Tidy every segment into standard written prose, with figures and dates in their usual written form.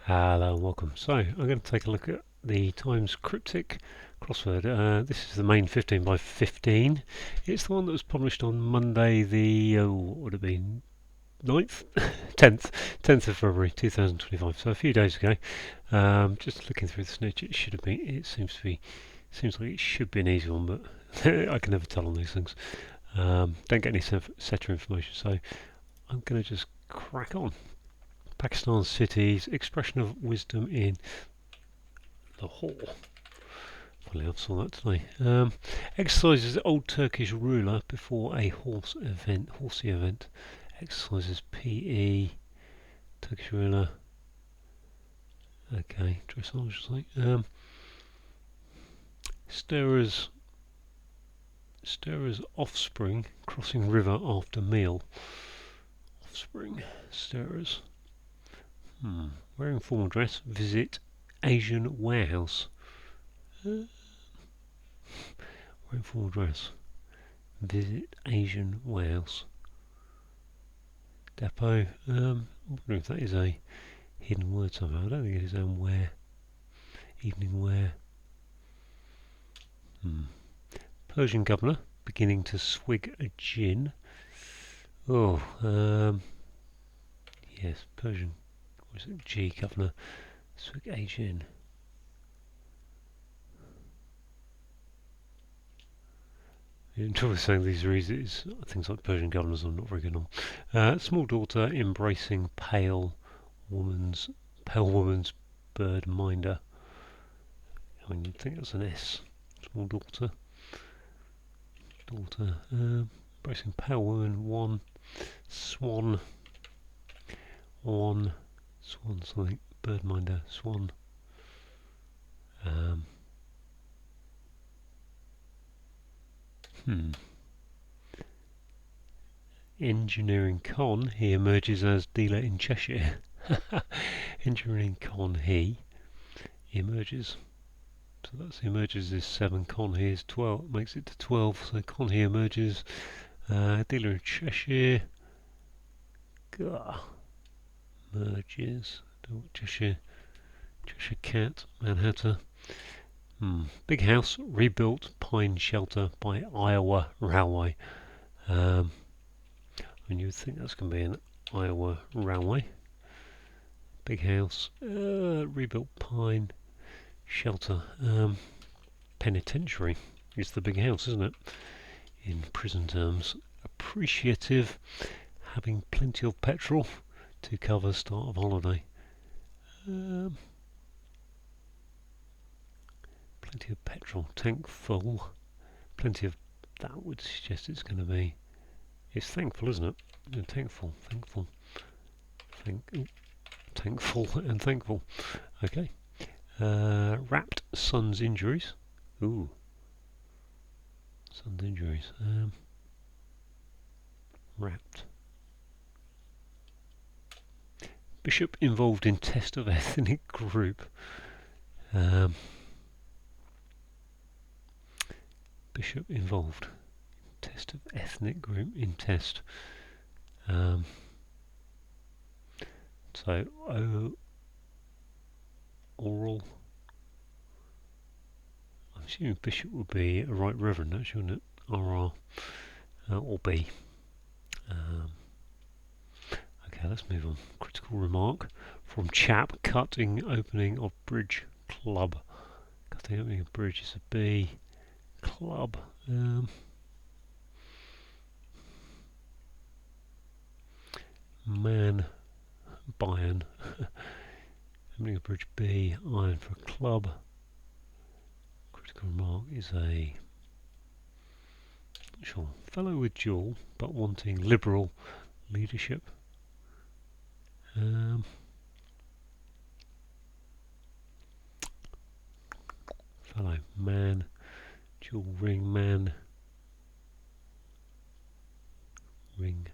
Hello and welcome. So I'm going to take a look at the Times Cryptic crossword. This is the main 15 by 15. It's the one that was published on Monday the, what would it be, 9th? 10th of February 2025, so a few days ago. Just looking through the snitch, it seems like it should be an easy one, but I can never tell on these things. Don't get any setter information, so I'm going to just crack on. Pakistan cities, expression of wisdom in the hall. Finally, I saw that today. Exercises old Turkish ruler before a horsey event. Exercises PE, Turkish ruler. Okay, dressage, like. Stirrer's offspring crossing river after meal. Offspring, stirrers. Wearing formal dress, visit Asian warehouse. Wearing formal dress, visit Asian warehouse. Depot. I wonder if that is a hidden word somehow. I don't think it is. Wear. Evening wear. Persian governor beginning to swig a gin. Oh, yes, Persian. What is it? G governor. Swig a gin. In trouble with saying these are easy, things like Persian governors I'm not very good on. Small daughter embracing pale woman's bird minder. I mean, you'd think that's an S. Small daughter. Embracing pale woman. One swan something. Bird minder. Swan. Engineering con, he emerges as dealer in Cheshire. Engineering con, he emerges. So that's emerges is 7, con he is 12, makes it to 12. So con he emerges, dealer in Cheshire. Merges. Cheshire cat, Manhattan. Big house rebuilt pine shelter by Iowa Railway. And you would think that's going to be an Iowa Railway. Big house, rebuilt pine shelter. Penitentiary is the big house, isn't it? In prison terms. Appreciative, having plenty of petrol to cover start of holiday. Plenty of petrol, tank full. Plenty of, that would suggest it's going to be, it's thankful, isn't it? Yeah, thankful. And thankful. Okay. Wrapped son's injuries. Ooh. Son's injuries. Wrapped. Bishop involved in test of ethnic group. Bishop involved. Test of ethnic group in test. So oral. I'm assuming bishop would be a right reverend, actually, wouldn't it? RR or B. Okay, let's move on. Critical remark from chap: cutting opening of bridge club. Cutting opening of bridge is a B. Club. Man, Bayern. Opening a bridge B, iron for a club. Critical remark is a, not sure, fellow with dual but wanting liberal leadership. Fellow man, dual ring man, ring,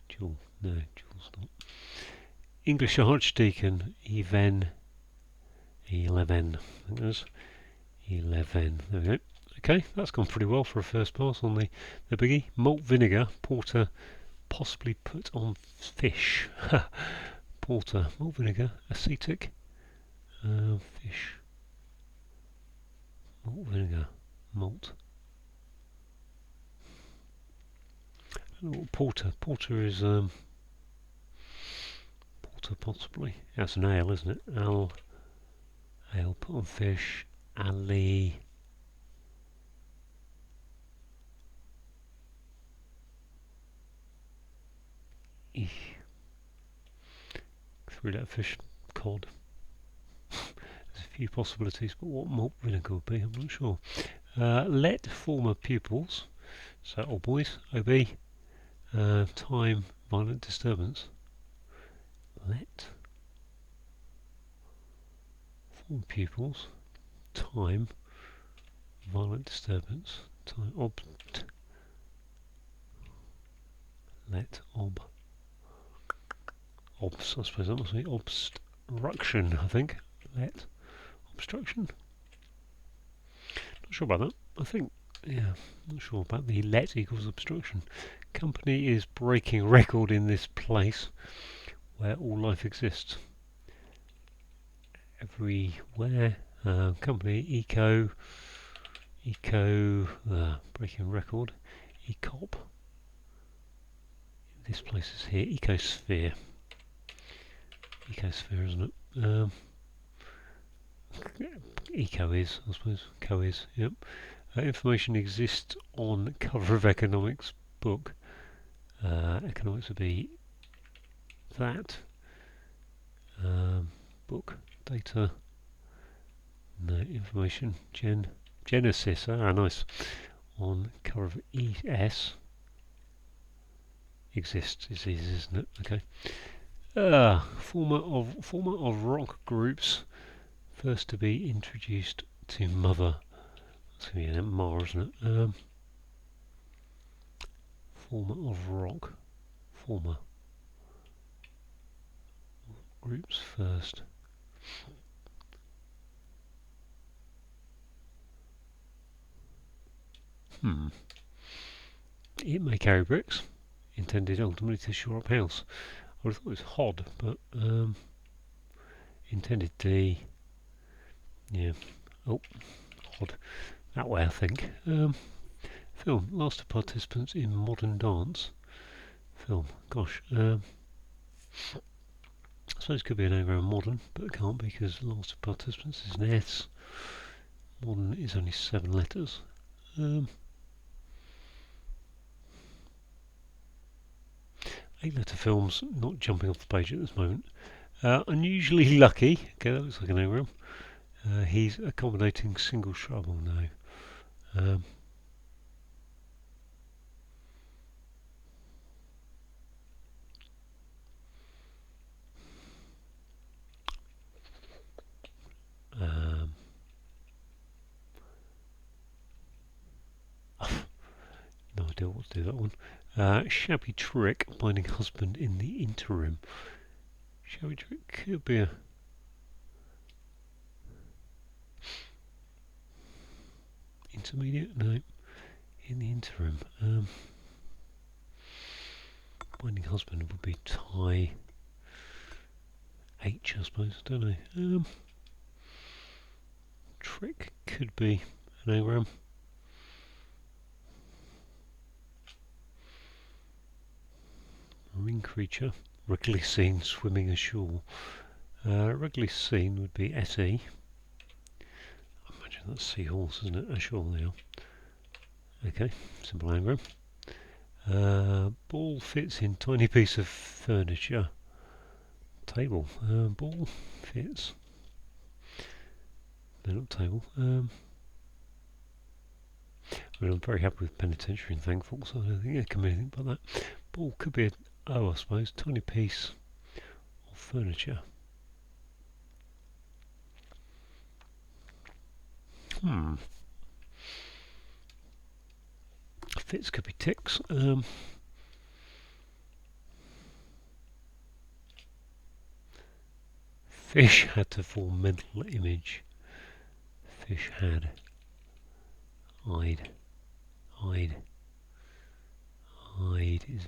dual, no, dual's not. English Archdeacon, 11, I think it was 11, there we go. Okay, that's gone pretty well for a first pass on the biggie. Malt vinegar, porter, possibly put on fish. Porter, malt vinegar, acetic, Fish. Malt vinegar. Malt. I don't know what porter. Porter is porter possibly. That's an ale, isn't it? Ale. Put on fish. Ali. Three-letter fish. Cod. There's a few possibilities, but what malt vinegar would be, I'm not sure. Let former pupils, so old boys, OB, time, violent disturbance. Let former pupils, time, violent disturbance, time, let obs, I suppose that must be obstruction, I think. Let obstruction. Not sure about that. I think, yeah, not sure about the let equals obstruction. Company is breaking record in this place where all life exists. Everywhere. Company, eco, breaking record. Ecop. This place is here. Ecosphere. Ecosphere, isn't it? Eco is, I suppose. Co is, yep. Information exists on cover of economics book. Economics would be that. Book, data, no, information, Genesis, nice. On cover of ES. Exists, isn't it? Okay. Former of rock groups, first to be introduced to Mother. That's going to be Mars, isn't it? Former of rock. Former groups first. It may carry bricks, intended ultimately to shore up house. I would have thought it was Hod, but intended the, yeah, Hod, that way I think. Film, last of participants in modern dance. Film, gosh, I suppose it could be an anagram modern, but it can't be because last of participants is an S. Modern is only 7 letters. 8-letter films, not jumping off the page at this moment. Unusually lucky, okay, that looks like an anagram. He's accommodating single shrub, no. No idea what to do that one. Shabby trick, finding husband in the interim. Shabby trick could be a intermediate, no. In the interim, finding husband would be tie H, I suppose. Don't know. Trick could be an anagram. Marine creature, regularly seen swimming ashore. Regularly seen would be SE. I imagine that's seahorse, isn't it? Ashore they are. Okay, simple anagram. Ball fits in tiny piece of furniture. Table. Ball fits. They're not table. I'm very happy with penitentiary and thankful, so I don't think there can be anything but that. Ball could be I suppose, tiny piece of furniture. Fits could be ticks. Fish had to form mental image. Fish had. Eyed is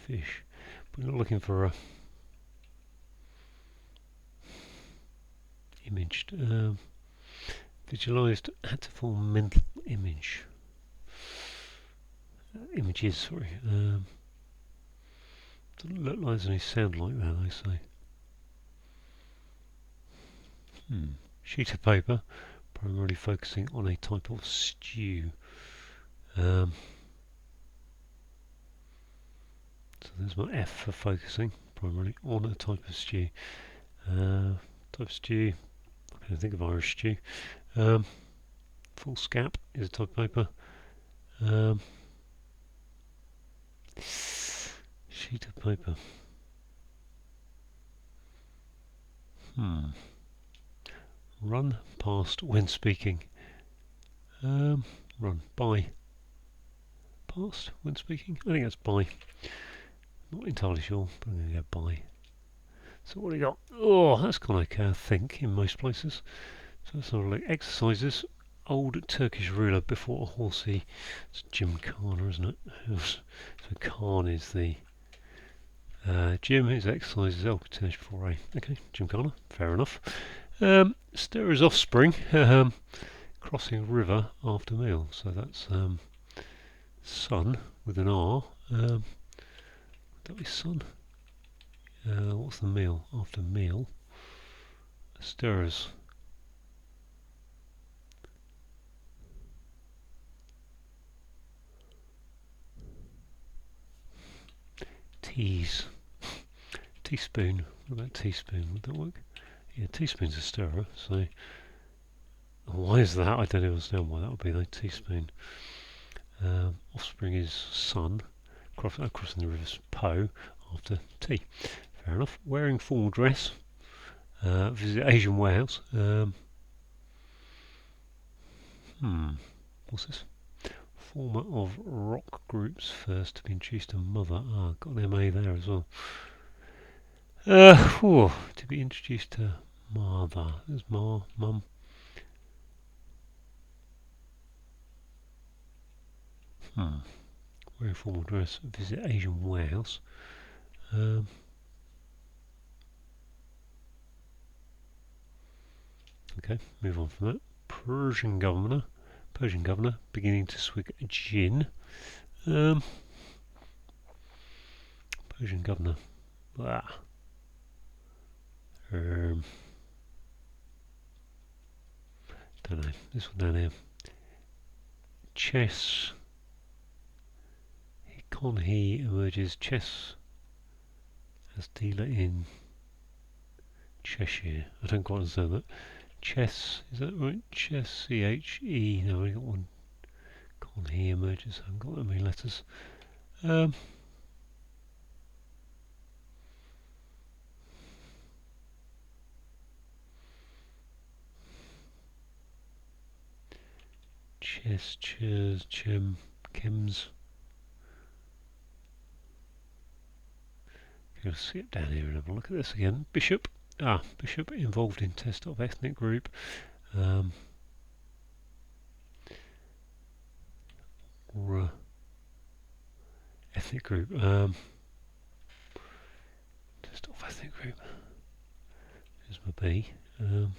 fish. We're not looking for a image. imaged. Visualized, had to form mental images, sorry. Doesn't look like there's any sound like that, they say. Sheet of paper, primarily focusing on a type of stew. So there's my F for focusing, primarily on a type of stew. Type of stew, I can think of Irish stew. Foolscap is a type of paper. Sheet of paper. Run past when speaking. Run by. Past when speaking? I think that's by. Not entirely sure, but I'm going to go by. So what do we got? Oh, that's kind of like I think in most places. So that's sort of like exercises. Old Turkish ruler before a horsey. It's gymkhana, isn't it? So Khan is the gym, is exercises, Turkish before a. Okay, gymkhana, fair enough. Stir his offspring. Crossing river after meal. So that's son with an R. Would that be son? What's the meal after meal? Stirrers. Teas. Teaspoon. What about teaspoon? Would that work? Yeah, teaspoon's a stirrer. So why is that? I don't understand why that would be though. Teaspoon. Offspring is son. Crossing the river's Po after tea. Fair enough. Wearing formal dress. Visit Asian warehouse. What's this? Former of rock groups first to be introduced to mother. Got an MA there as well. To be introduced to mother. There's mum. Wearing formal dress. Visit Asian warehouse. Okay, move on from that. Persian governor beginning to swig gin. Persian governor. Blah. Don't know. This one down here. Chess. He emerges. Chess as dealer in Cheshire. I don't quite understand that. Chess, is that right? Chess, C-H-E. No, I got one. He emerges. I haven't got that many letters. Chess, chairs, chem, chems. Let's skip down here and have a look at this again. Bishop. Bishop involved in test of ethnic group. Ethnic group. Test of ethnic group. Here's my B. Can't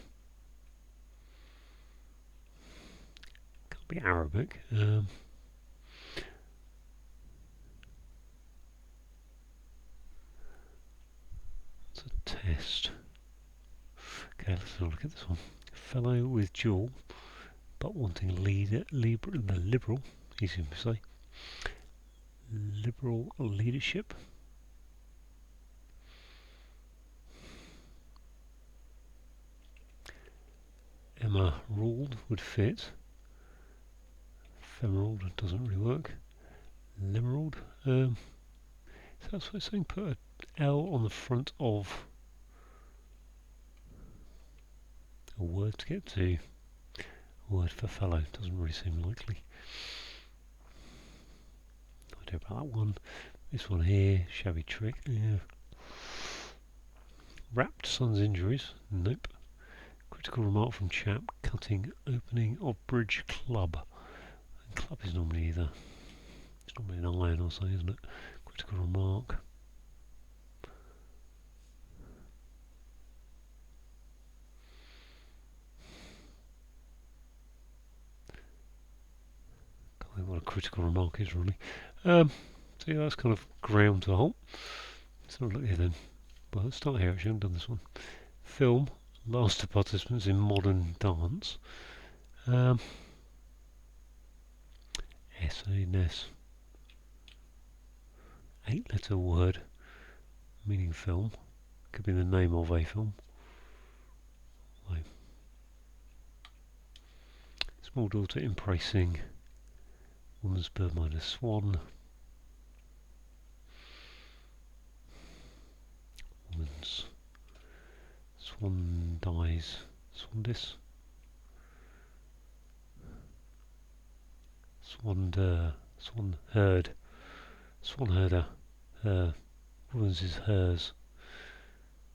be Arabic. It's a test. Okay, let's have a look at this one. Fellow with dual, but wanting the liberal, easy to say, liberal leadership. Emma ruled would fit. Femerald doesn't really work. Limerald. So that's what it's saying. Put an L on the front of a word to get to. A word for fellow doesn't really seem likely. No idea about that one. This one here, shabby trick. Yeah. Wrapped son's injuries. Nope. Critical remark from chap. Cutting opening of bridge club. And club is normally either. It's normally an iron or something, isn't it? Critical remark. critical remark is really. So yeah, that's kind of ground to a halt. Let's have a look here then. Well, let's start here. Actually, I haven't done this one. Film. Last of participants in modern dance. S-A-N-S. 8-letter word, meaning film. Could be the name of a film. Small daughter embracing woman's bird mind, a swan. Woman's swan dies. Swandis. Swander. Swan herd. Swan herder. Her. Woman's is hers.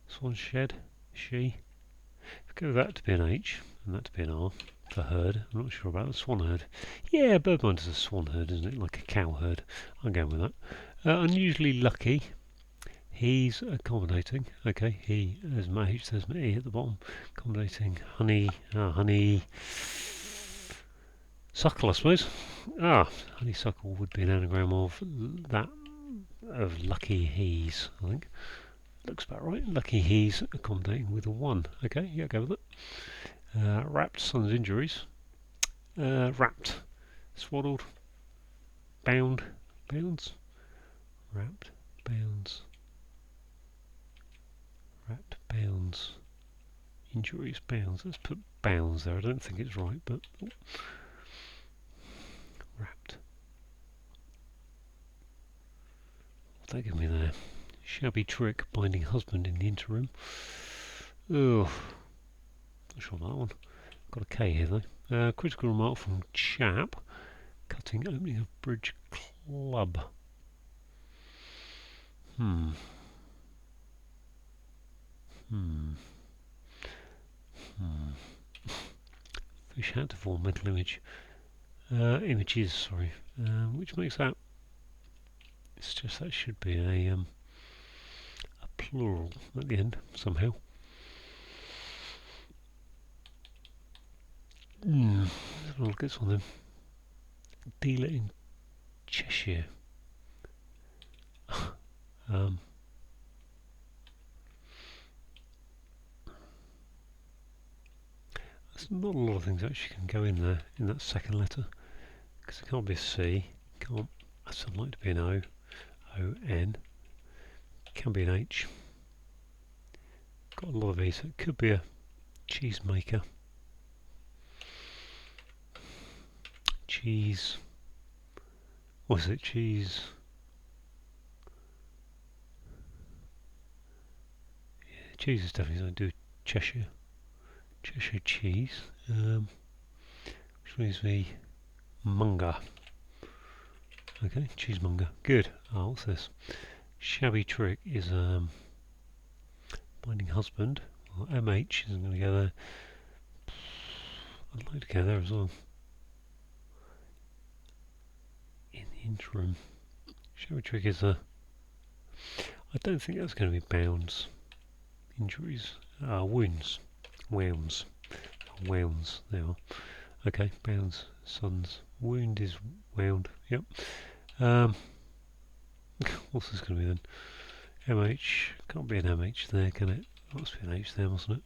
Swan shed. She. If we go with that to be an H and that to be an R for herd. I'm not sure about the swan herd. Yeah, bird mind is a swan herd, isn't it? Like a cow herd. I'm going with that. Unusually lucky. He's accommodating. Okay, he, there's my H, there's my E at the bottom. Accommodating. Honey, honey. Suckle, I suppose. Honeysuckle would be an anagram of that, of lucky he's, I think. Looks about right. Lucky he's accommodating with a 1. Okay, yeah, go with it. Wrapped, son's injuries. Wrapped, swaddled, bound, bounds. Wrapped, bounds. Wrapped, bounds. Injuries, bounds. Let's put bounds there. I don't think it's right, but wrapped. What they give me there? Shabby trick, binding husband in the interim. Oh, not sure about that one. Got a K here though. Critical remark from chap. Cutting, opening of bridge club. Fish hat to form mental image. Images, sorry. Which makes that. It's just that should be a plural at the end somehow. I'll look at this one then. Dealer in Cheshire. There's not a lot of things actually can go in there in that second letter because it can't be a C. Can't. That's unlikely to be an O. O-N. Can be an H. Got a lot of these. So it could be a cheesemaker. Cheese. Was it cheese? Yeah, cheese is definitely something to do with Cheshire. Cheshire cheese. Which leaves me monger. Okay, cheesemonger. Good. Oh, what's this? Shabby trick is binding husband. Well, MH isn't going to go there. I'd like to go there as well. In the interim. Shabby trick is I don't think that's going to be bounds. Injuries. Wounds. Wounds. Wounds. There are. Okay, bounds. Sons. Wound is wound. Yep. What's this going to be then? MH. Can't be an MH there, can it? Must be an H there, mustn't it?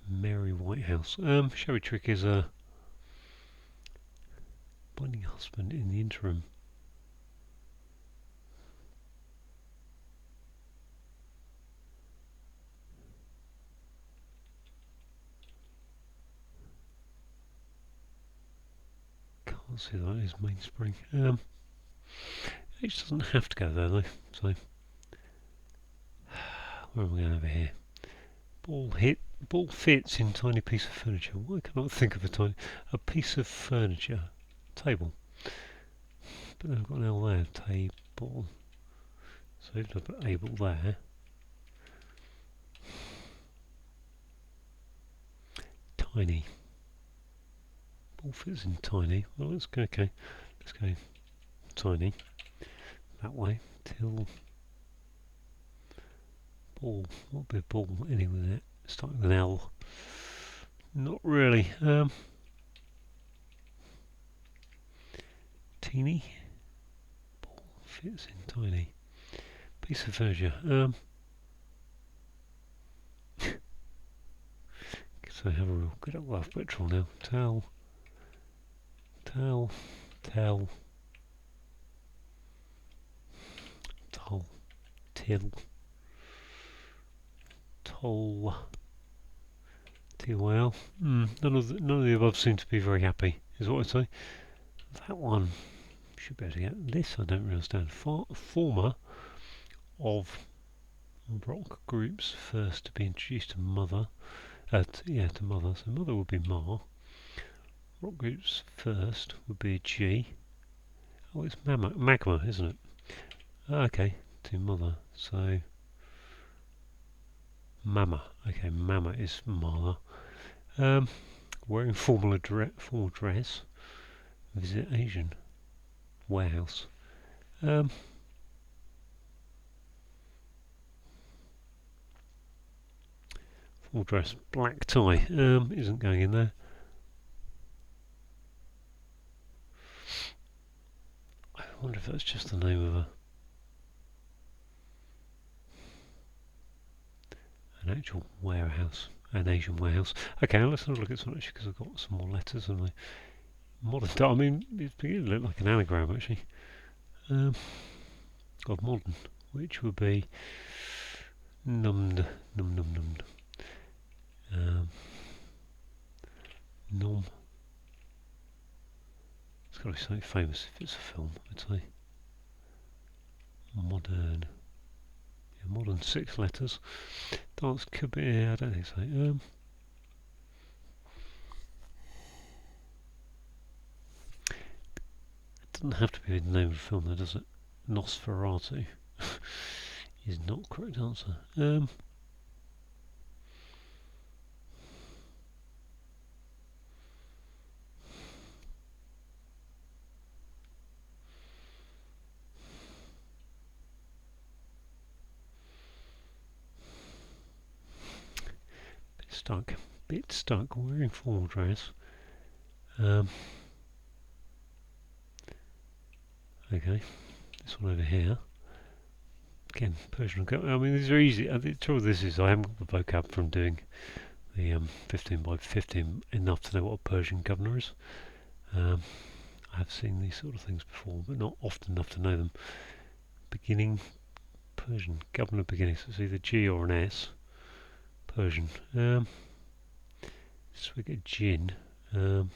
Mary Whitehouse. Shabby trick is binding husband in the interim. Can't see that is mainspring. H doesn't have to go there though, so where am I going over here? Ball fits in tiny piece of furniture. Why can't I think of a piece of furniture? Table. But then I've got an L there, table. So if I put able there. Tiny. Ball fits in tiny. Well, let's go, okay. Let's go tiny. That way. Till ball. What would be a ball anyway with it? Starting with an L. Not really. teeny. Ball fits in tiny. Piece of furniture. So have a real good old alphabet now. Tell, tell, tell, toll, till, toll, TYL. None of the above seem to be very happy, is what I'd say. That one should be able to get. This I don't really understand. Former of rock groups first to be introduced to mother. To mother. So mother would be Ma. Rock groups first would be G. Oh, it's magma, isn't it? Okay, to mother. So Mama. Okay, Mama is mother. Wearing formal dress. Visit Asian warehouse. Full dress, black tie. Isn't going in there. I wonder if that's just the name of an actual warehouse, an Asian warehouse. Okay, let's have a look at some actually because I've got some more letters and my modern. I mean, it's beginning to look like an anagram actually. Of modern, which would be numbed. Nom. It's got to be something famous if it's a film, I'd say. Modern. Yeah, modern 6 letters. Dance could be, I don't think so. It doesn't have to be the name of a film though, does it? Nosferatu is not the correct answer. Bit stuck, wearing formal dress. Okay, this one over here. Again, Persian. I mean, these are easy. The trouble with this is I haven't got the vocab from doing the 15 by 15 enough to know what a Persian governor is. I have seen these sort of things before, but not often enough to know them. Beginning, Persian, governor beginning, so it's either G or an S. Persian. So we get gin. I'm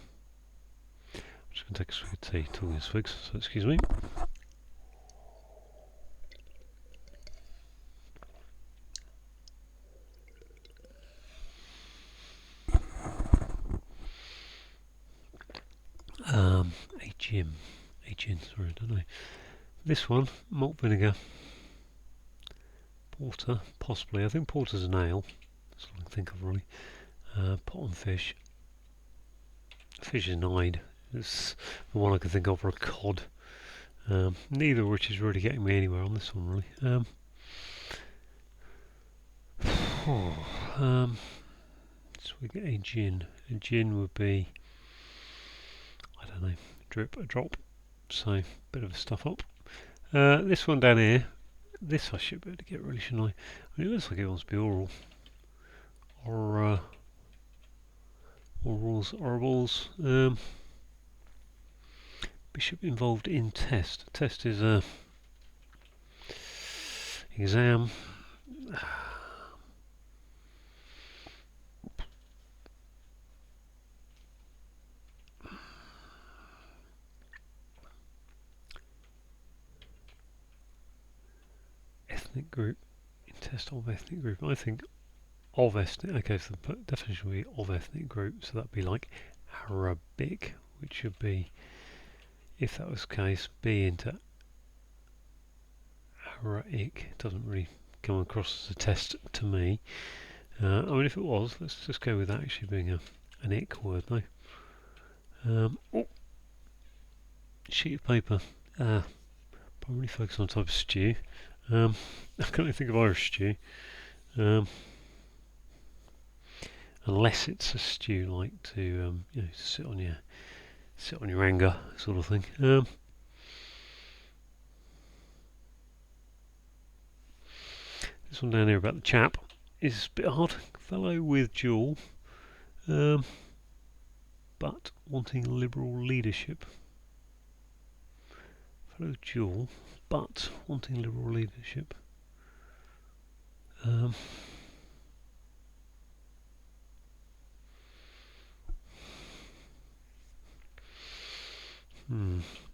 just going to take a swig of tea, talking of swigs, so excuse me. A gin, sorry, I don't know. This one, malt vinegar, porter, possibly. I think porter's an ale. That's all I can think of really. Pot and fish. Fish is an eyed. It's the one I can think of for a cod. Neither of which is really getting me anywhere on this one really. So we get a gin. A gin would be, I don't know, drip, a drop. So, bit of a stuff up. This one down here, this I should be able to get really, shouldn't I? I mean, it looks like it wants to be oral. Or, orals. Bishop involved in test. Test is a exam. Ethnic group. In test of ethnic group. I think of ethnic. Okay, so the definition would be of ethnic group. So that'd be like Arabic, which should be, if that was the case, B into Arabic. It doesn't really come across as a test to me. I mean, if it was, let's just go with that actually being an ick word though. Sheet of paper. Probably focus on type of stew. I can't really think of Irish stew. Unless it's a stew like to sit on your anger sort of thing. This one down here about the chap is a bit hard. Fellow with dual, but wanting liberal leadership. Fellow dual, but wanting liberal leadership.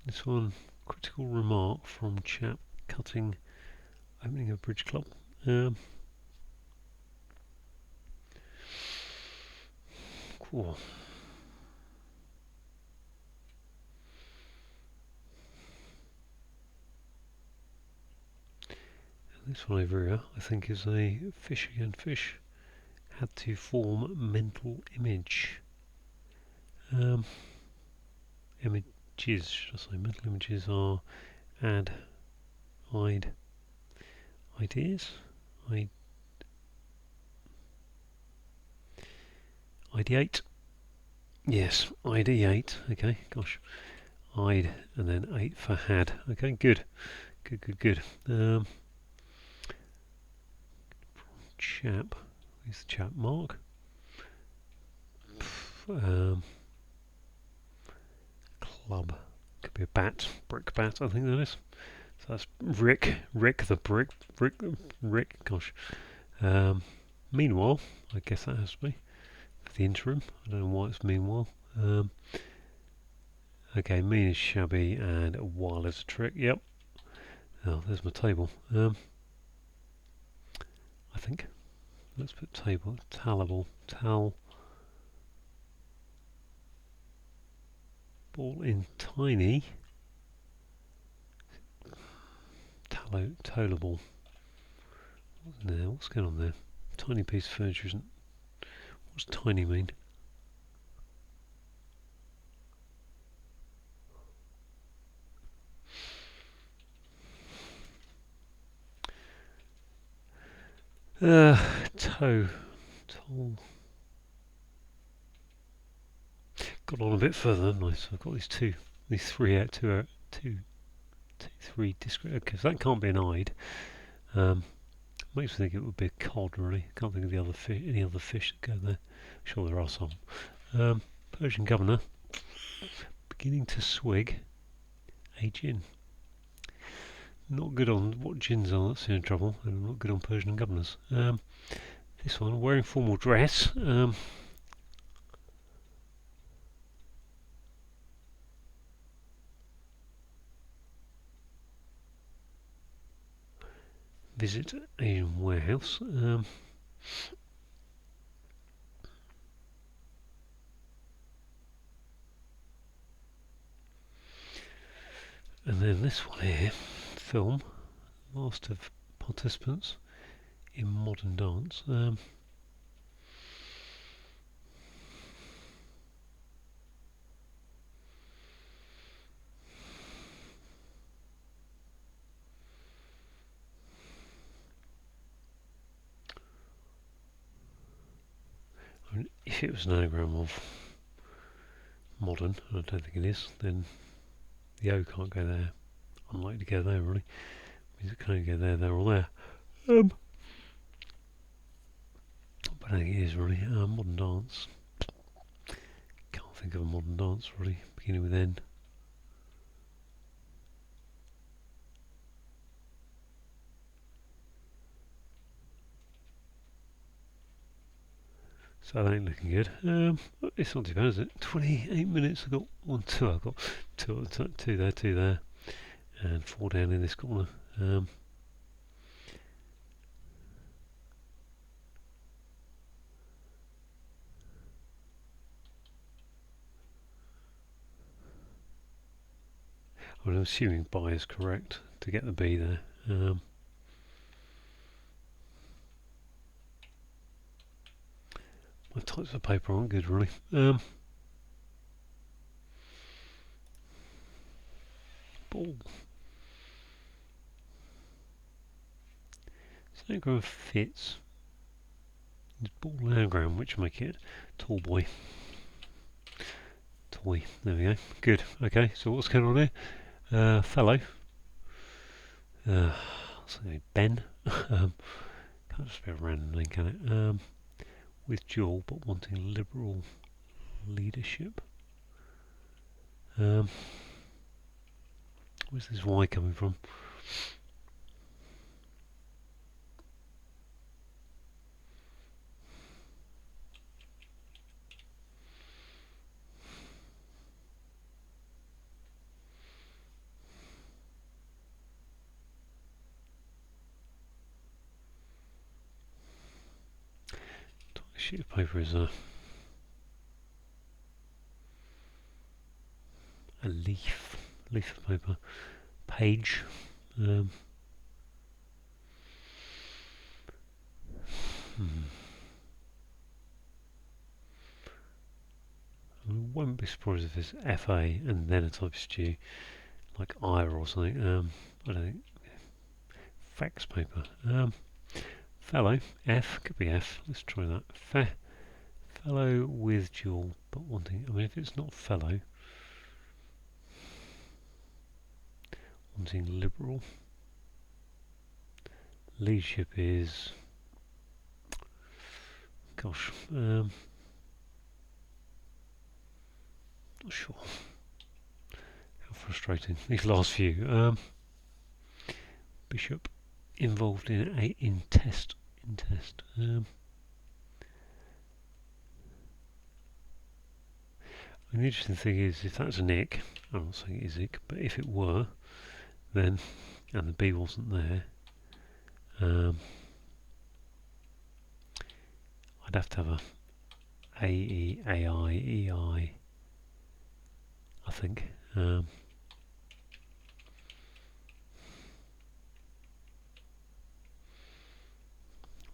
This one, critical remark from chap cutting, opening a bridge club. Cool. And this one over here, I think, is a fish again. Fish had to form mental image. Images, should I say? Mental images are ideas. Ideate. Yes, ideate. Okay, gosh. Id and then 8 for had. Okay, good. Good. Chap. Where's the chap mark? Club. Could be a bat. Brick bat, I think that is. So that's Rick the brick. Rick, gosh. Meanwhile, I guess that has to be for the interim. I don't know why it's meanwhile. Okay, mean is shabby and while is a trick. Yep. Oh, there's my table. I think. Let's put table. Tallable. Ball in tiny. Tollable. What's going on there? Tiny piece of furniture isn't. What's tiny mean? Toll. Got on a bit further, haven't I? So I've got these three discrete. Okay, so that can't be an Ide. Makes me think it would be a cod, really. Can't think of any other fish that go there. Sure, there are some. Persian governor, beginning to swig a gin. Not good on what gins are, that's in trouble, and not good on Persian governors. This one, wearing formal dress. Visit Asian warehouse. And then this one here, film, last of participants in modern dance. I mean, if it was an anagram of modern, and I don't think it is, then the O can't go there. Unlikely to go there, really. It means it can only go there, there, or there. But I think it is really modern dance. Can't think of a modern dance really beginning with N. So that ain't looking good. It's not too bad, is it? 28 minutes. I've got two there, and 4 down in this corner. I'm assuming by is correct to get the B there. My types of paper aren't good, really. Ball. Anagram fits. It's ball anagram, which make it tall boy. Toy. There we go. Good. Okay. So what's going on here? Fellow. Ben. That'll just be a random link, can it? With dual, but wanting liberal leadership. Where's this Y coming from? Sheet of paper is a leaf of paper, page. I won't be surprised if it's FA and then a type of stew, like IRE or something. I don't think. Fax paper. Fellow, F, could be F. Let's try that. Fellow with dual, but wanting. I mean, if it's not fellow, wanting liberal. Leadership is. Gosh. Not sure. How frustrating. These last few. Bishop involved in test. And the interesting thing is, if that's an ick, I'm not saying it is ick, but if it were, then, and the B wasn't there, I'd have to have a AE, AI, EI, I think.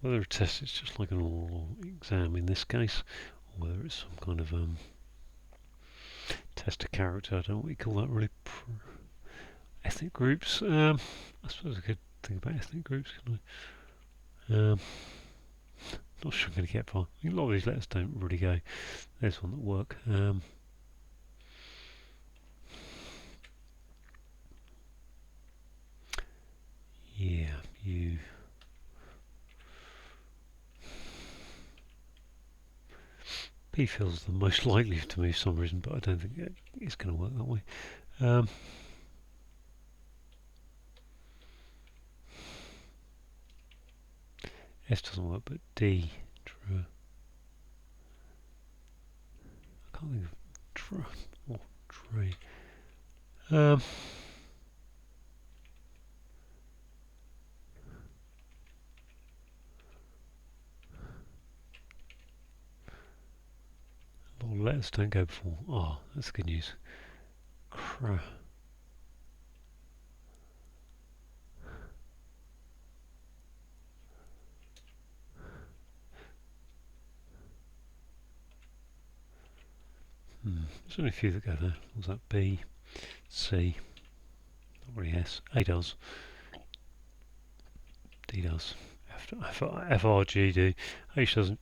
Whether a test is just like an oral exam in this case, or whether it's some kind of test of character, I don't know what you call that really. Ethnic groups, I suppose I could think about ethnic groups, couldn't I? Not sure I'm going to get far. I think a lot of these letters don't really go. There's one that work. Yeah, you. P feels the most likely to me for some reason, but I don't think it's going to work that way. S doesn't work, but D. I can't think of or tree. A lot of letters don't go before. Oh, that's good news. There's only a few that go there. What's that? B, C, not really S. A does. D does. F, R, G do. H doesn't.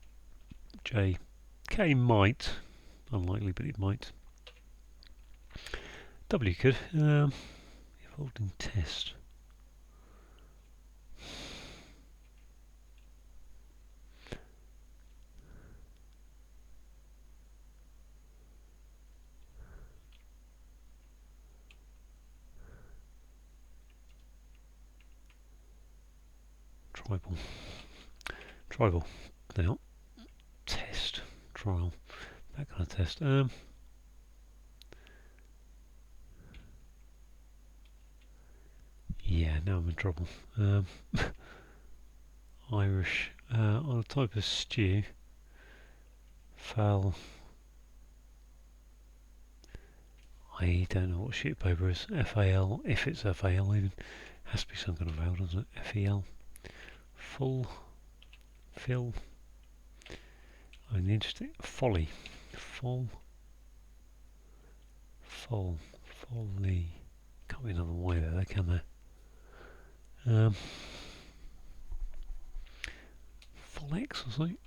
J, K might. Unlikely, but it might. W could. Involved in test. Tribal. Now, test, trial, that kind of test. Yeah, now I'm in trouble. Irish, on a type of stew. Foul. I don't know what sheet of paper is. FAL, if it's FAL even. Has to be some kind of vowel, doesn't it? FEL. Full. Fill. I mean, interesting. Folly. Folly. Can't be another Y there, can there? Folex or something?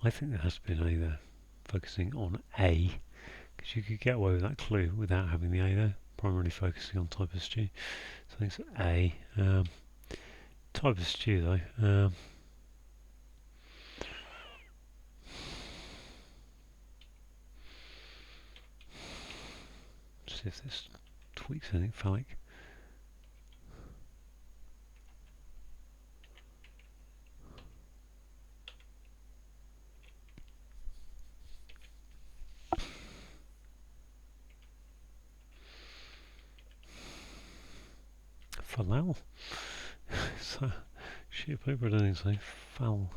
I think there has to be an A there, focusing on A, because you could get away with that clue without having the A there, primarily focusing on type of stew. So I think it's A. Type of stew though. See if this tweaks anything phallic. Fallow? So, sheet of paper, I don't think so. Foul.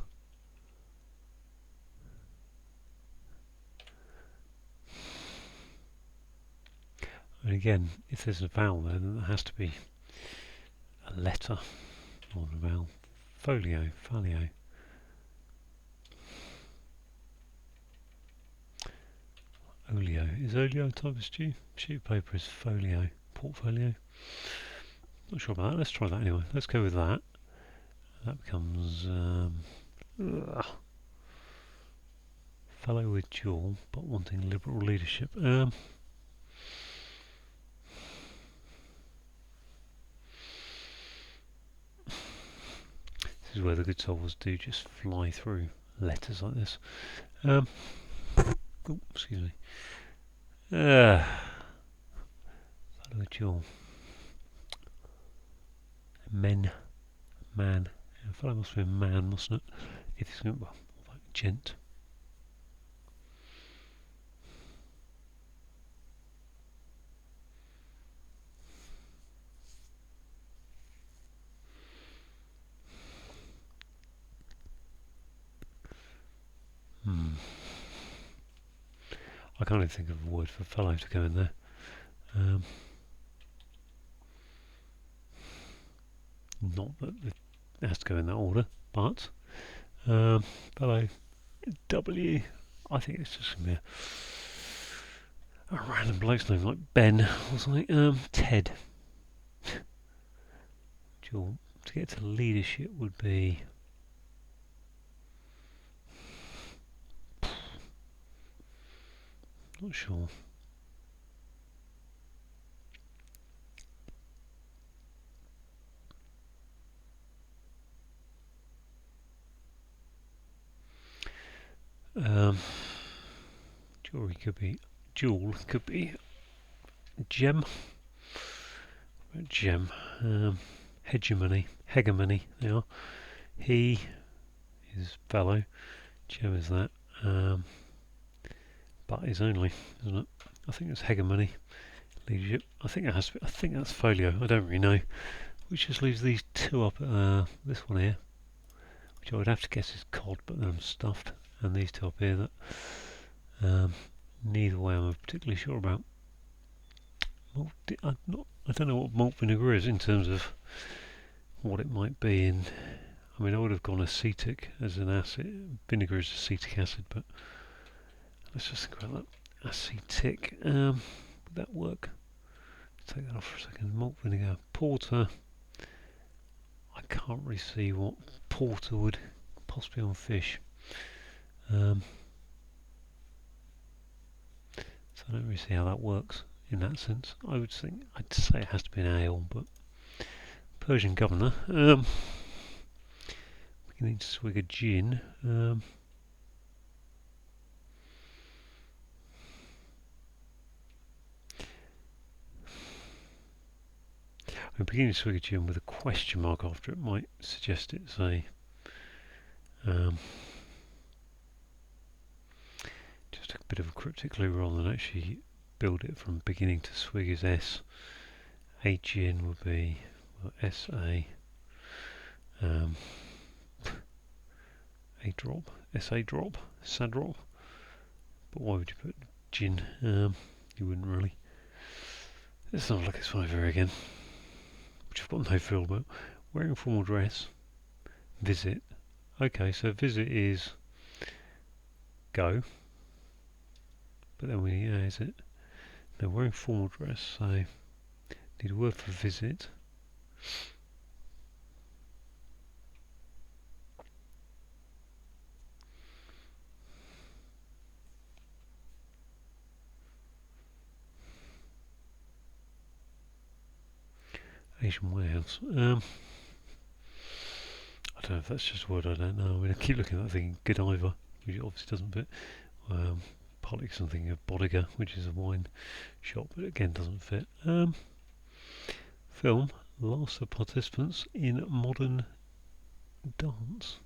And again, if there's a vowel there, then there has to be a letter or a vowel. Folio, folio. Olio. Is olio a type of stew? Sheet of paper is folio. Portfolio. Not sure about that. Let's try that anyway. Let's go with that. That becomes fellow with dual, but wanting liberal leadership. This is where the good souls do just fly through letters like this. Oh, excuse me. Fellow with dual. Men. Man. Yeah, fellow must be a man, mustn't it? If it's going to be like gent. I can't even think of a word for fellow to go in there. Not that it has to go in that order, but fellow W. I think it's just going to be a random bloke's name like Ben or something. Ted. To get to leadership would be. Not sure. Jewelry could be jewel. Could be gem. Gem. Hegemony. There. He is fellow. Gem is that. But is only, isn't it? I think it's hegemony. Leadership. I think it has to be. I think that's folio. I don't really know. Which just leaves these two up. This one here, which I would have to guess is cod, but then I'm stuffed. And these two up here that neither way I'm particularly sure about. I don't know what malt vinegar is in terms of what it might be in. I mean, I would have gone acetic as an acid. Vinegar is acetic acid, but let's just think about that. Acetic. Would that work? Take that off for a second. Malt vinegar. Porter. I can't really see what porter would possibly on fish. So I don't really see how that works in that sense. I'd say it has to be an ale, but Persian governor. Beginning to swig a gin. I'm beginning to swig a gin with a question mark after it might suggest it's a just a bit of a cryptic clue rather than actually build it from beginning to swig is S. A gin would be S-A. A drop, S-A drop, Sadrop. But why would you put gin? You wouldn't really. Let's have a look at 5 here again, which I've got no feel about. Wearing formal dress. Visit. Okay, so visit is go. But then is it? No, wearing formal dress, so need a word for visit. Asian warehouse. I don't know if that's just a word, I don't know. I mean, I keep looking at that thing, Godiva, which obviously doesn't fit. Partly because I'm thinking of Bodega, which is a wine shop, but again doesn't fit. Film, last of participants in modern dance.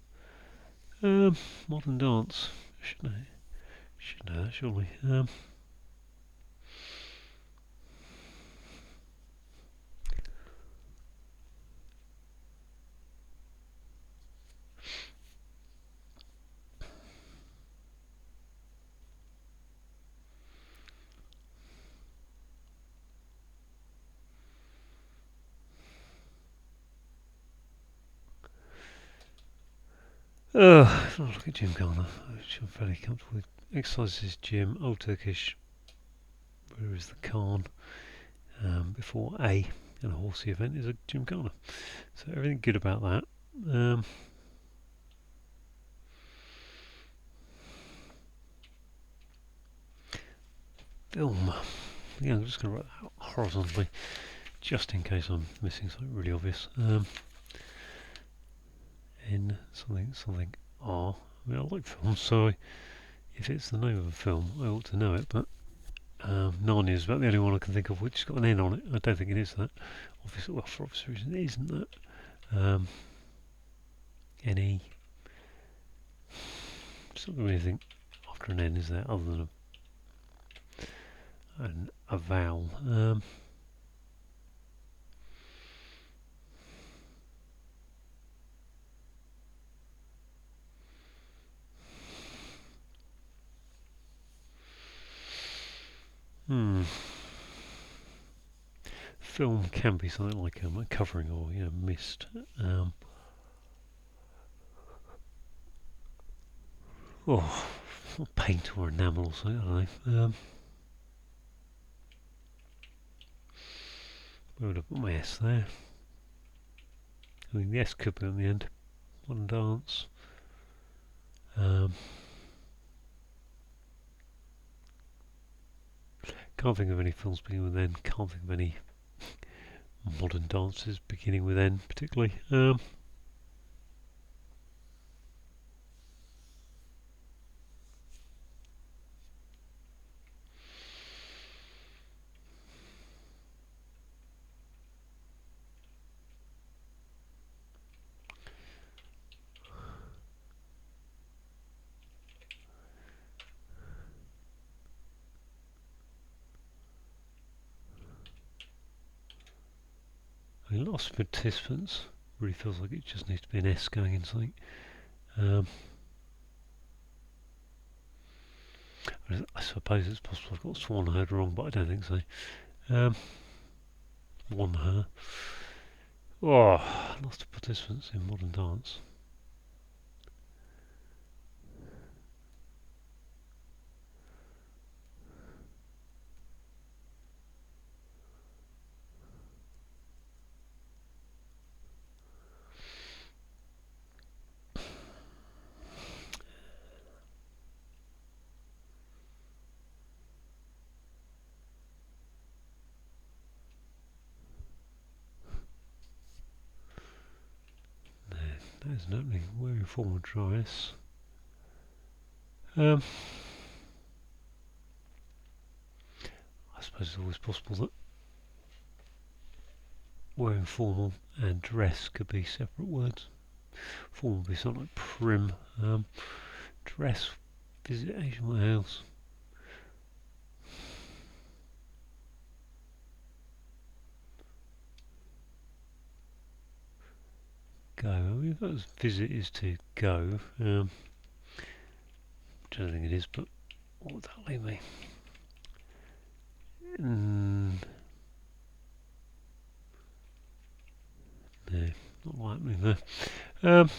Modern dance. Should know that surely. Look at Gymkhana, which I'm fairly comfortable with. Exercises, gym, Old Turkish. Where is the Khan? Before A, and a horsey event is a Gymkhana. So everything good about that. Film. Yeah, I'm just going to write that horizontally, just in case I'm missing something really obvious. N something R. I mean, I like films, so if it's the name of a film, I ought to know it, but Narnia is about the only one I can think of which has got an N on it. I don't think it is that. Obviously, well, for obvious reason, it isn't that. N-E. There's not really anything after an N, is there, other than a vowel. Film can be something like a covering or mist. Paint or enamel or something. I don't know. Where would I put my S there? I mean, the S could be on the end. Modern dance. Can't think of any films beginning with N. Can't think of any modern dances beginning with N particularly. I mean, lots of participants. Really feels like it just needs to be an S going in something. I suppose it's possible I've got swan herd wrong, but I don't think so. One her. Lots of participants in modern dance. That is an opening. Wearing formal dress. I suppose it's always possible that wearing formal and dress could be separate words. Formal would be something like prim. Dress, visit Asian warehouse. Go. I mean, if that was visit is to go. Which I don't think it is, but what would that leave me? No, not happening there. So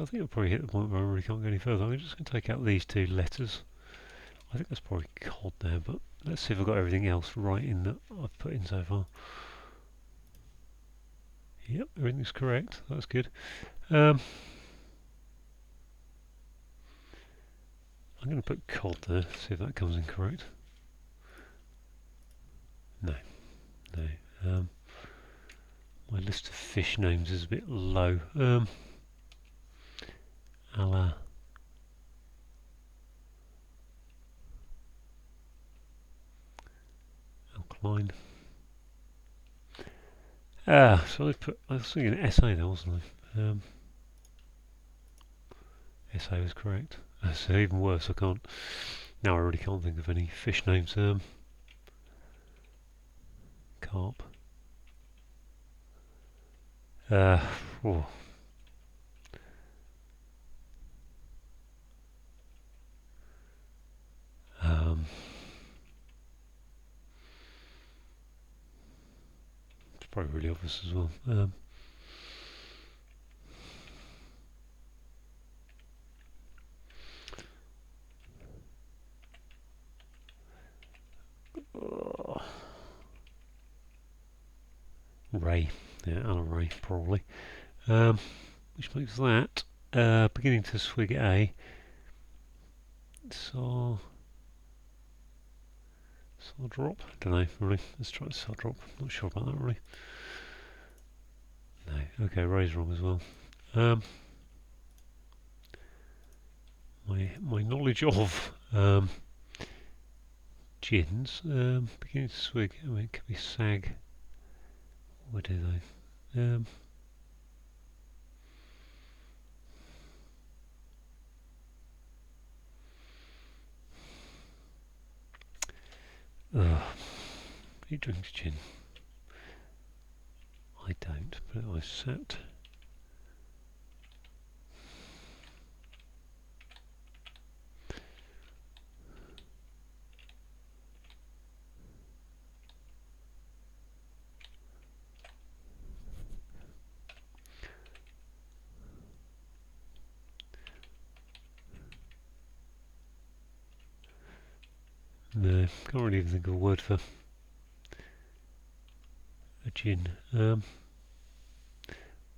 I think I'll probably hit the point where I really can't go any further. I'm just going to take out these two letters. I think that's probably cod there, but let's see if I've got everything else right in that I've put in so far. Yep, everything's correct. That's good. I'm going to put cod there, see if that comes in correct. No. My list of fish names is a bit low. A alkaline. So I was thinking SA there, wasn't I? SA was correct. So even worse, now I really can't think of any fish names. Carp. Oh. It's probably really obvious as well. Ray, yeah, Alan Ray, probably. Which makes that beginning to swig A. Saw drop. Don't know really. Let's try saw drop. Not sure about that really. No. Okay, Ray's wrong as well. My knowledge of gins beginning to swig. I mean, it could be sag. What do they? He drinks gin. I don't, but I sat. No, can't really even think of a word for a gin. Apart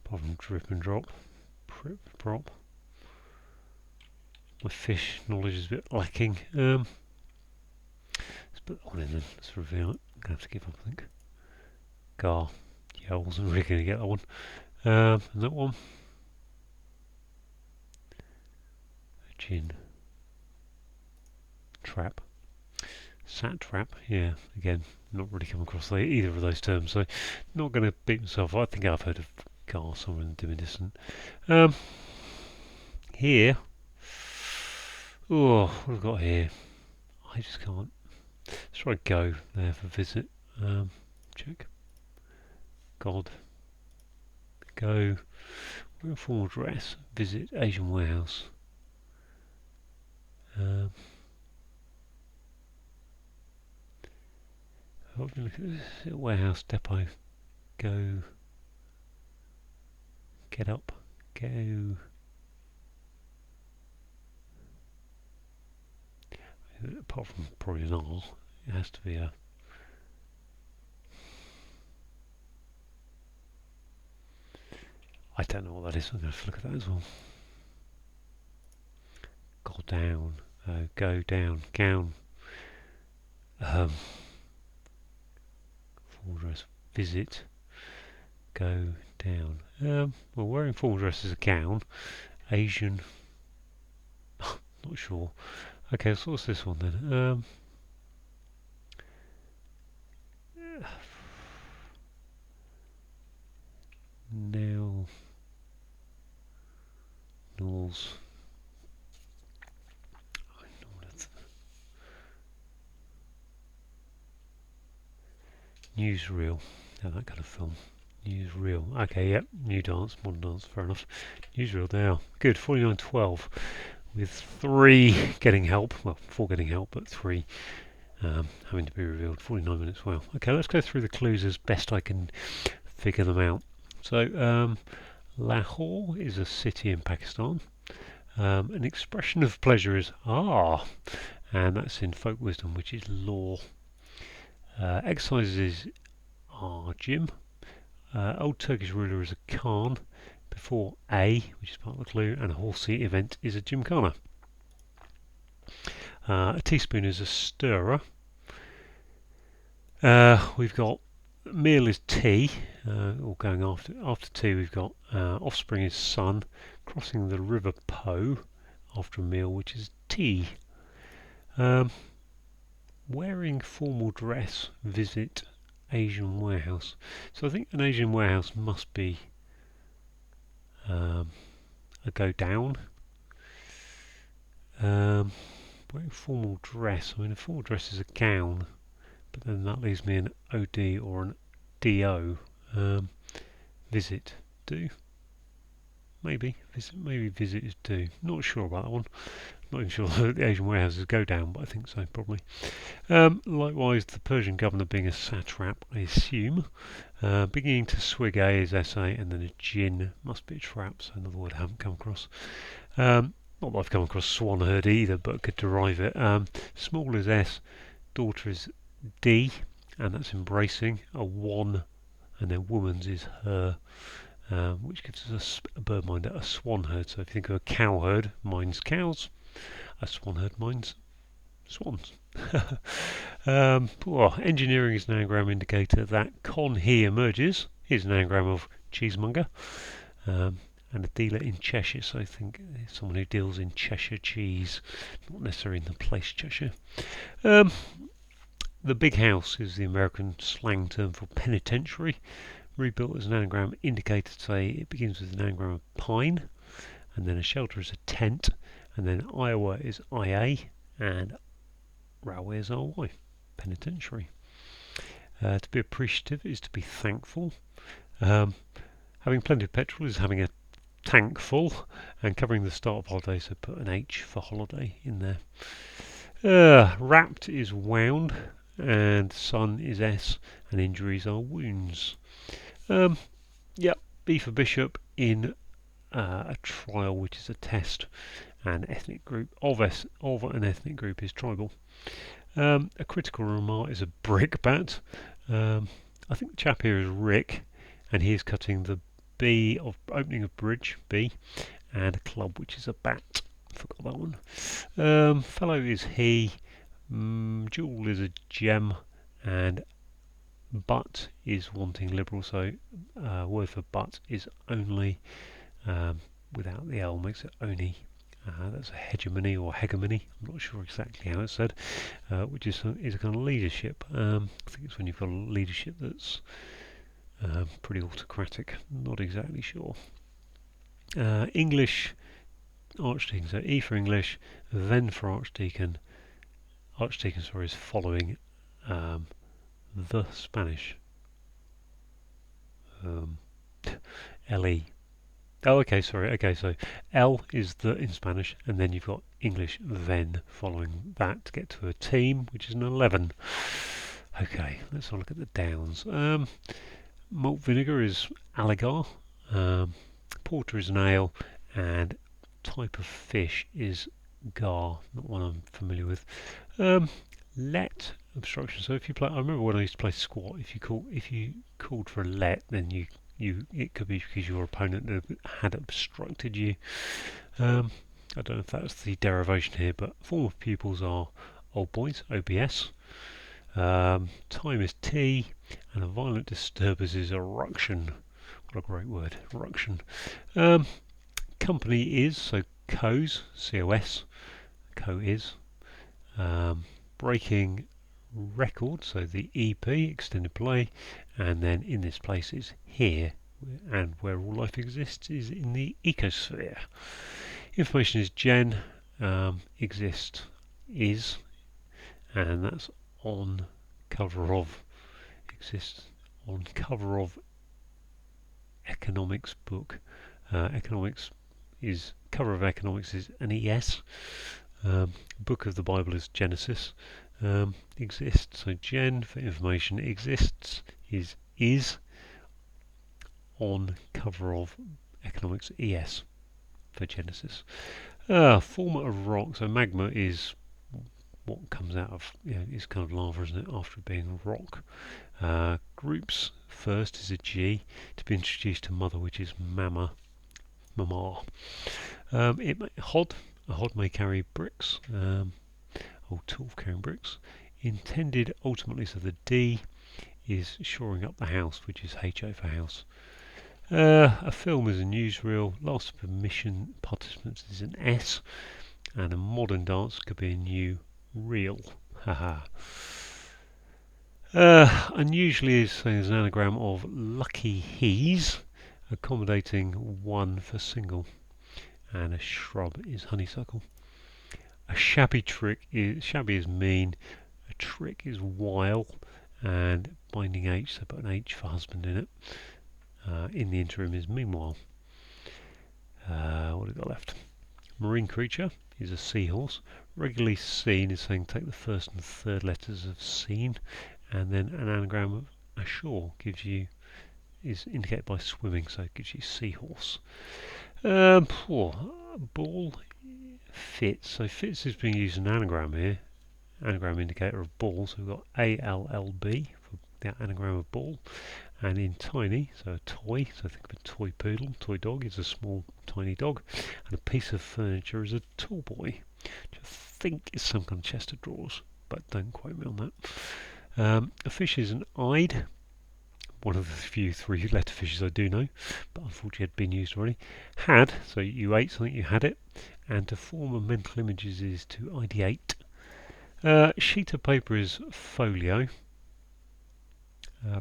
from drip and drop. Prip, prop. My fish knowledge is a bit lacking. Let's put that one in then. Let's reveal it. I'm going to have to give up, I think. Gar. Yeah, I wasn't really going to get that one. And that one. A gin. Trap. Sat trap. Yeah, again, not really come across either of those terms, so not going to beat myself. I think I've heard of Gar somewhere in the dim-distant. Here. Oh, what have I got here? I just can't. Let's try go there for visit. Check. God. Go. We're a formal address. Visit Asian warehouse. Look at this warehouse depot. Go. Get up. Go. Apart from probably an R, it has to be a. I don't know what that is. I'm going to have to look at that as well. Go down. Go down. Gown. Formal dress. Visit. Go down. Well, wearing formal dress is a gown. Asian. Not sure. Okay, so what's this one then? Nail. Nulls. Newsreel. Now that kind of film. Newsreel. Okay, yep. New dance, modern dance. Fair enough. Newsreel now. Good. 49.12 with 3 getting help. Well, 4 getting help, but 3 having to be revealed. 49 minutes. Wow. Okay, let's go through the clues as best I can figure them out. So, Lahore is a city in Pakistan. An expression of pleasure is and that's in folk wisdom, which is law. Exercises are gym. Old Turkish ruler is a Khan. Before A, which is part of the clue, and a horsey event is a gymkhana. A teaspoon is a stirrer. We've got meal is tea. or going after T, we've got offspring is son, crossing the river Po after a meal, which is T. Wearing formal dress, visit Asian warehouse. So I think an Asian warehouse must be a go down. Wearing formal dress. I mean, a formal dress is a gown, but then that leaves me an OD or an DO. Visit, do. Maybe visit is do. Not sure about that one. Not even sure that the Asian warehouses go down, but I think so, probably. Likewise, the Persian governor being a satrap, I assume. Beginning to swig A is SA, and then a gin must be a trap, so another word I haven't come across. Not that I've come across swan herd either, but could derive it. Small is S, daughter is D, and that's embracing. A one, and then woman's is her. Which gives us a bird minder, a swan herd. So if you think of a cow herd, mine's cows. A swan herd, mine's swans. Engineering is an anagram indicator that con he emerges. Here's an anagram of cheesemonger. And a dealer in Cheshire, so I think someone who deals in Cheshire cheese, not necessarily in the place Cheshire. The big house is the American slang term for penitentiary. Rebuilt as an anagram indicator, say it begins with an anagram of pine, and then a shelter is a tent, and then Iowa is IA, and railway is RY, penitentiary. To be appreciative is to be thankful. Having plenty of petrol is having a tank full, and covering the start of holiday, so put an H for holiday in there. Wrapped is wound, and sun is S, and injuries are wounds. B for bishop in a trial, which is a test, and ethnic group of an ethnic group is tribal. A critical remark is a brickbat. I think the chap here is Rick, and he is cutting the B of opening of bridge, B, and a club, which is a bat. Forgot that one. Fellow is he. Jewel is a gem, and but is wanting liberal, so word for but is only, without the L makes it only. That's a hegemony or hegemony, I'm not sure exactly how it's said, which is a kind of leadership. I think it's when you've got a leadership that's pretty autocratic, not exactly sure. English, archdeacon, so E for English, then for archdeacon. Archdeacon, sorry, is following the Spanish. LE. Oh, okay, sorry. Okay, so L is the in Spanish, and then you've got English then following that to get to a team, which is an 11. Okay, let's have a look at the downs. Malt vinegar is allegar. Porter is an ale, and type of fish is gar, not one I'm familiar with. Let obstruction. So if you play, I remember when I used to play squat. If you called for a let, then it could be because your opponent had obstructed you. I don't know if that's the derivation here, but former pupils are old boys, OBS. Time is T, and a violent disturbance is a ruction. What a great word, ruction. Company is, so co's, COS, co is. Breaking record, so the EP, extended play, and then in this place is here, and where all life exists is in the ecosphere. Information is gen, exist is, and that's on cover of, exists on cover of economics book. Economics is, cover of economics is an ES. Book of the Bible is Genesis. Exists, so gen for information, exists is on cover of economics, ES for Genesis. Form of rock, so magma is what comes out of, is kind of lava, isn't it, after being rock. Groups, first is a G, to be introduced to mother, which is mama. A hod may carry bricks, old tool carrying bricks. Intended ultimately, so the D is shoring up the house, which is HO for house. A film is a newsreel. Last permission participants is an S, and a modern dance could be a new reel. Haha. Unusually is an anagram of lucky he's, accommodating one for single, and a shrub is honeysuckle. A shabby is mean, a trick is while, and binding H, so put an H for husband in it. In the interim is meanwhile. What have we got left? Marine creature is a seahorse. Regularly seen is saying take the first and third letters of seen, and then an anagram of ashore is indicated by swimming, so it gives you seahorse. Ball fits. So fits is being used as an anagram here. Anagram indicator of ball. So we've got ALLB for the anagram of ball. And in tiny, so a toy, so think of a toy poodle, toy dog is a small tiny dog, and a piece of furniture is a tall boy, which I think is some kind of chest of drawers, but don't quote me on that. A fish is an eyed, one of the few three-letter fishes I do know, but unfortunately had been used already. Had, so you ate something, you had it, and to form a mental images is to ideate. Sheet of paper is folio.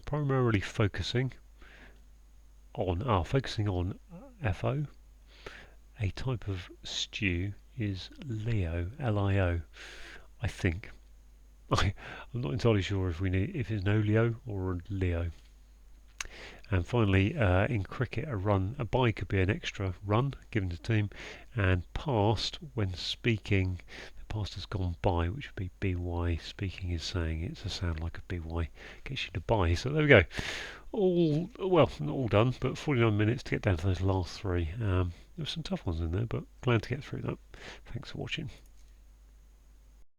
Primarily focusing on FO. A type of stew is Leo, Lio, I think. I'm not entirely sure if it's an oleo or a Leo. And finally, in cricket, a bye could be an extra run given to the team, and past, when speaking, the past has gone by, which would be by. Speaking is saying it's a sound like a by, gets you to buy. So there we go. Not all done, but 49 minutes to get down to those last three. There were some tough ones in there, but glad to get through that. Thanks for watching.